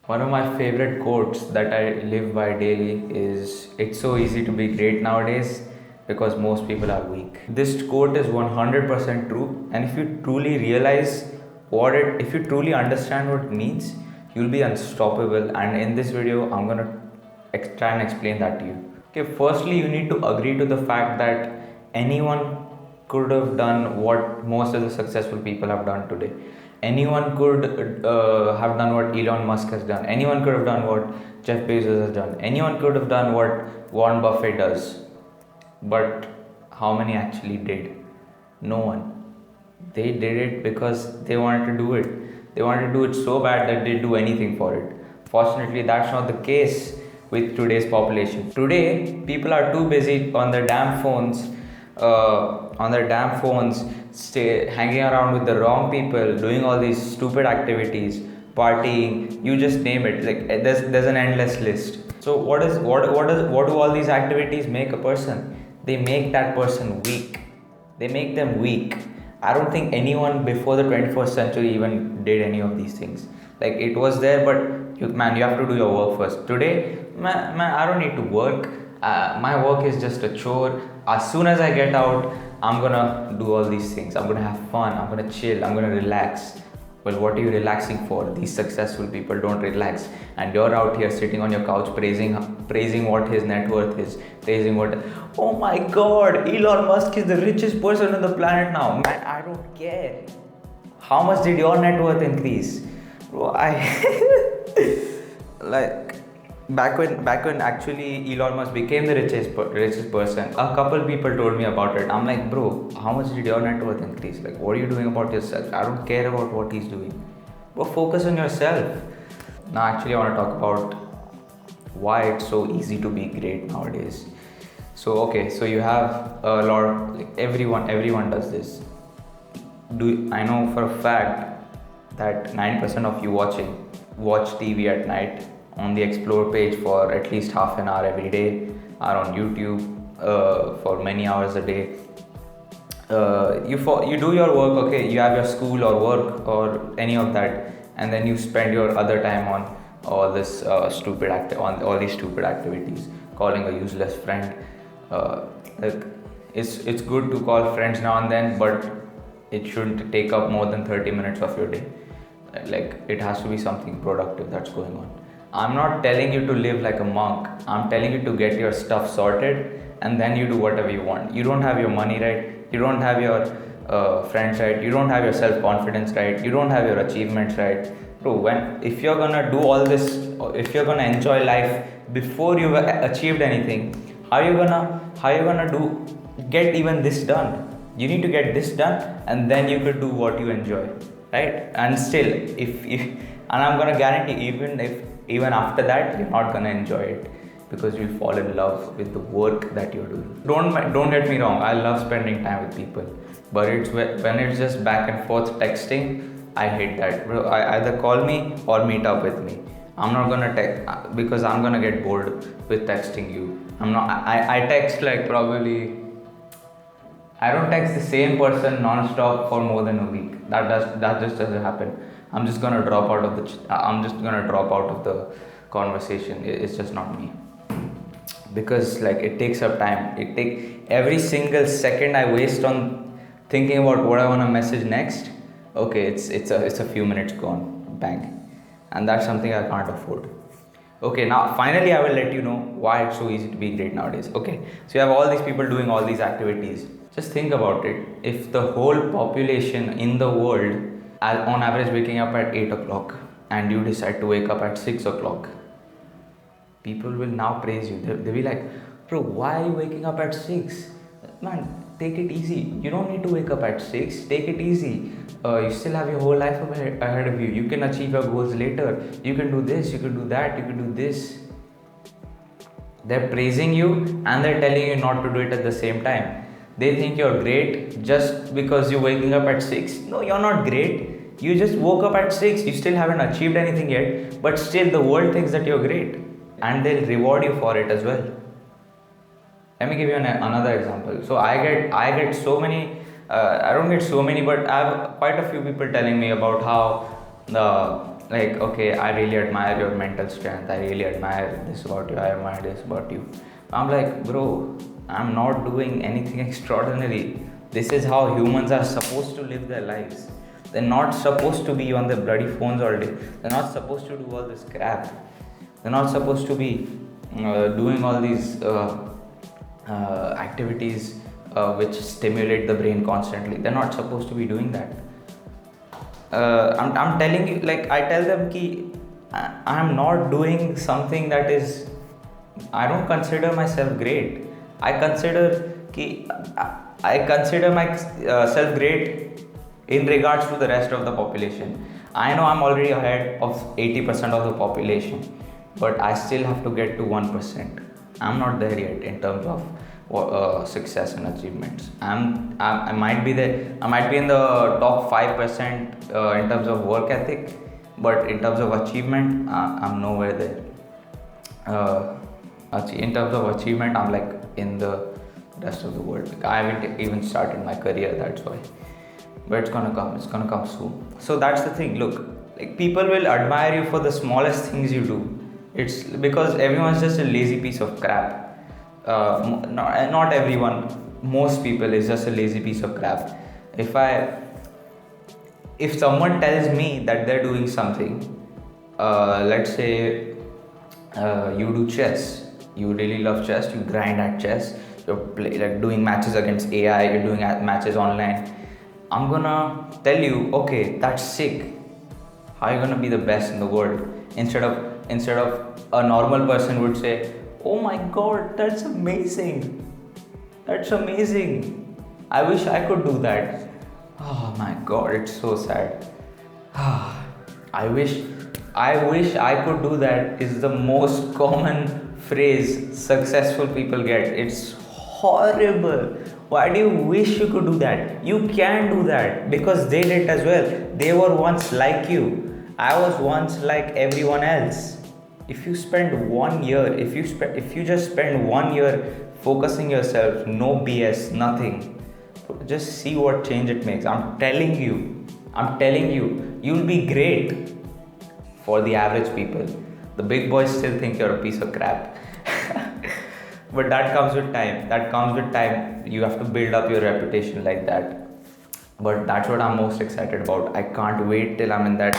One of my favorite quotes that I live by daily is, "It's so easy to be great nowadays because most people are weak." This quote is 100% true, and if you truly realize if you truly understand what it means, you'll be unstoppable. And in this video, I'm gonna try and explain that to you. Okay, firstly, you need to agree to the fact that anyone could have done what most of the successful people have done today. Anyone could have done what Elon Musk has done. Anyone could have done what Jeff Bezos has done. Anyone could have done what Warren Buffett does. But how many actually did? No one. They did it because they wanted to do it. They wanted to do it so bad that they'd do anything for it. Fortunately, that's not the case with today's population. Today, people are too busy on their damn phones, hanging around with the wrong people, doing all these stupid activities, partying. You just name it. Like there's an endless list. So what do all these activities make a person? They make that person weak. They make them weak. I don't think anyone before the 21st century even did any of these things. Like it was there, but you have to do your work first. Today, man, I don't need to work. My work is just a chore. As soon as I get out, I'm gonna do all these things. I'm gonna have fun. I'm gonna chill. I'm gonna relax. Well, what are you relaxing for? These successful people don't relax, and you're out here sitting on your couch praising what his net worth is, praising what. Oh my God, Elon Musk is the richest person on the planet now. Man, I don't care. How much did your net worth increase? Bro, like back when actually Elon Musk became the richest person, a couple people told me about it. I'm like, bro, how much did your net worth increase? Like, what are you doing about yourself? I don't care about what he's doing. But focus on yourself. Now, actually, I want to talk about why it's so easy to be great nowadays. So, okay, so you have a lot of, like, everyone does this. I know for a fact that 90% of you watch TV at night on the explore page for at least half an hour every day, or on YouTube for many hours a day. You do your work, okay, you have your school or work or any of that, and then you spend your other time on all this on all these stupid activities, calling a useless friend. Like it's good to call friends now and then, but it shouldn't take up more than 30 minutes of your day. Like it has to be something productive that's going on. I'm not telling you to live like a monk. I'm telling you to get your stuff sorted and then you do whatever you want. You don't have your money right. You don't have your friends right. You don't have your self-confidence right. You don't have your achievements right. Bro, if you're gonna do all this, if you're gonna enjoy life before you've achieved anything, how are you gonna get even this done? You need to get this done, and then you could do what you enjoy, right? And still, and I'm gonna guarantee, even after that, you're not gonna enjoy it because you'll fall in love with the work that you're doing. Don't get me wrong. I love spending time with people, but when it's just back and forth texting, I hate that. Bro, either call me or meet up with me. I'm not gonna text because I'm gonna get bored with texting you. I text like probably. I don't text the same person non-stop for more than a week. That just doesn't happen. I'm just gonna drop out of the conversation. It's just not me. Because like it takes up time. Every single second I waste on thinking about what I wanna message next. Okay, it's a few minutes gone. Bang. And that's something I can't afford. Okay, now finally I will let you know why it's so easy to be great nowadays. Okay, so you have all these people doing all these activities. Just think about it. If the whole population in the world, on average, waking up at 8 o'clock, and you decide to wake up at 6 o'clock, people will now praise you. They'll be like, bro, why are you waking up at 6? Man, take it easy. You don't need to wake up at 6. Take it easy. You still have your whole life ahead of you. You can achieve your goals later. You can do this, you can do that, you can do this. They're praising you and they're telling you not to do it at the same time. They think you're great just because you're waking up at 6. No, you're not great. You just woke up at 6. You still haven't achieved anything yet, but still the world thinks that you're great, and they'll reward you for it as well. Let me give you another example. So I get so many. I don't get so many, but I have quite a few people telling me about how like, okay, I really admire your mental strength, I really admire this about you, I admire this about you. I'm like, bro, I'm not doing anything extraordinary. This is how humans are supposed to live their lives. They're not supposed to be on their bloody phones all day. They're not supposed to do all this crap. They're not supposed to be doing all these activities which stimulate the brain constantly. They're not supposed to be doing that. I'm telling you, like, I tell them ki I'm not doing something that is, I don't consider myself great. I consider ki I consider myself great in regards to the rest of the population. I know I'm already ahead of 80% of the population, but I still have to get to 1%. I'm not there yet in terms of success and achievements. I might be there. I might be in the top 5% in terms of work ethic, but in terms of achievement, I'm nowhere there. In terms of achievement, I'm like in the rest of the world. I haven't even started my career. That's why. But it's gonna come. It's gonna come soon. So that's the thing. Look, like, people will admire you for the smallest things you do. It's because everyone's just a lazy piece of crap. Not everyone, most people is just a lazy piece of crap. If someone tells me that they're doing something, let's say you do chess, you really love chess, you grind at chess, like doing matches against AI, you're doing matches online. I'm gonna tell you, okay, that's sick. How are you gonna be the best in the world? Instead of a normal person would say, oh my god, that's amazing. That's amazing. I wish I could do that. Oh my god, it's so sad. I wish I could do that is the most common phrase successful people get. It's horrible. Why do you wish you could do that? You can do that because they did as well. They were once like you. I was once like everyone else. If you spend 1 year, if you just spend 1 year focusing yourself, no BS, nothing, just see what change it makes. I'm telling you, you'll be great. For the average people, the big boys still think you're a piece of crap. But that comes with time. You have to build up your reputation like that. But that's what I'm most excited about. I can't wait till I'm in that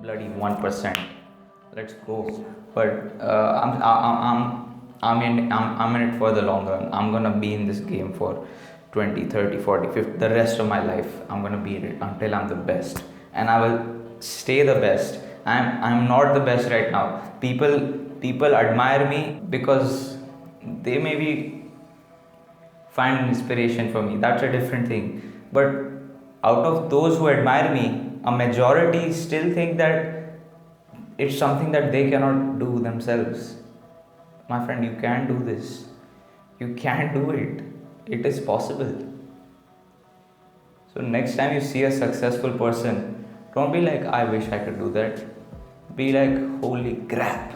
bloody 1%. Let's go. But I'm in it for the long run. I'm gonna be in this game for 20, 30, 40, 50, the rest of my life. I'm gonna be in it until I'm the best, and I will stay the best. I'm not the best right now. People admire me because they maybe find inspiration from me. That's a different thing. But out of those who admire me, a majority still think that it's something that they cannot do themselves. My friend, you can do this. You can do it. It is possible. So next time you see a successful person, don't be like, I wish I could do that. Be like, holy crap,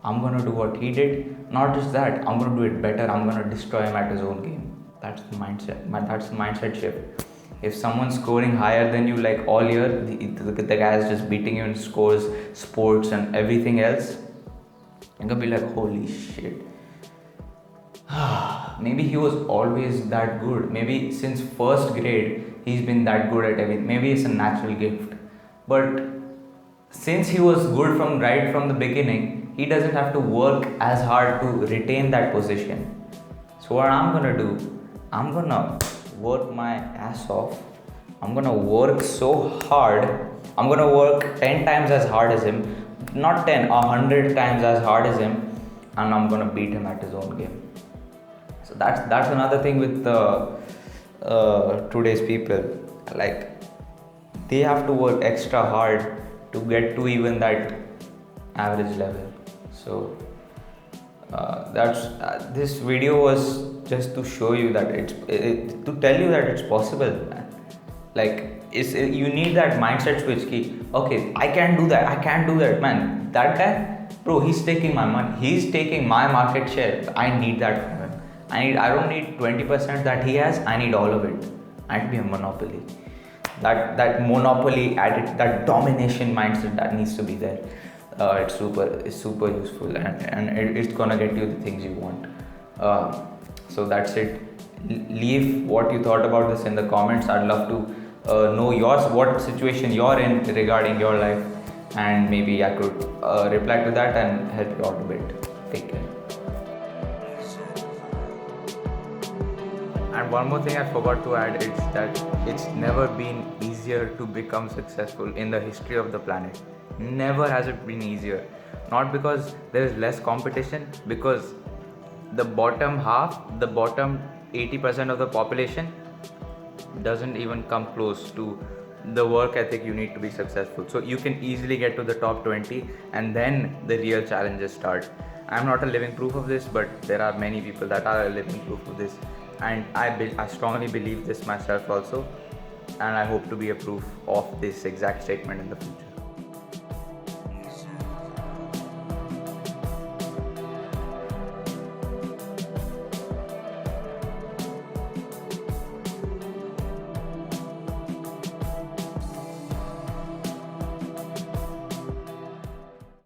I'm gonna do what he did. Not just that, I'm gonna do it better. I'm gonna destroy him at his own game. That's the mindset. That's the mindset shift. If someone's scoring higher than you like all year, the guy is just beating you in scores, sports, and everything else, you're gonna be like, holy shit. Maybe he was always that good. Maybe since first grade he's been that good at everything. Maybe it's a natural gift. But since he was good right from the beginning, he doesn't have to work as hard to retain that position. So what I'm gonna do, I'm gonna work my ass off. I'm gonna work so hard. I'm gonna work 10 times as hard as him. Not 10, 100 times as hard as him. And I'm gonna beat him at his own game. So that's another thing with today's people. Like, they have to work extra hard to get to even that average level. So this video was just to show you that to tell you that it's possible, man. Like, you need that mindset switch key. Okay, I can't do that, man. That guy, bro, he's taking my money, he's taking my market share. I need that from him. I don't need 20% that he has, I need all of it. I need to be a monopoly. that monopoly attitude, that domination mindset that needs to be there. It's super useful, and it's gonna get you the things you want. So that's it. Leave what you thought about this in the comments. I'd love to know yours, what situation you're in regarding your life, and maybe I could reply to that and help you out a bit. Take care. And one more thing I forgot to add is that it's never been easier to become successful in the history of the planet. Never has it been easier. Not because there is less competition, because the bottom half, the bottom 80% of the population doesn't even come close to the work ethic you need to be successful. So you can easily get to the top 20, and then the real challenges start. I'm not a living proof of this, but there are many people that are a living proof of this, and I strongly believe this myself also, and I hope to be a proof of this exact statement in the future.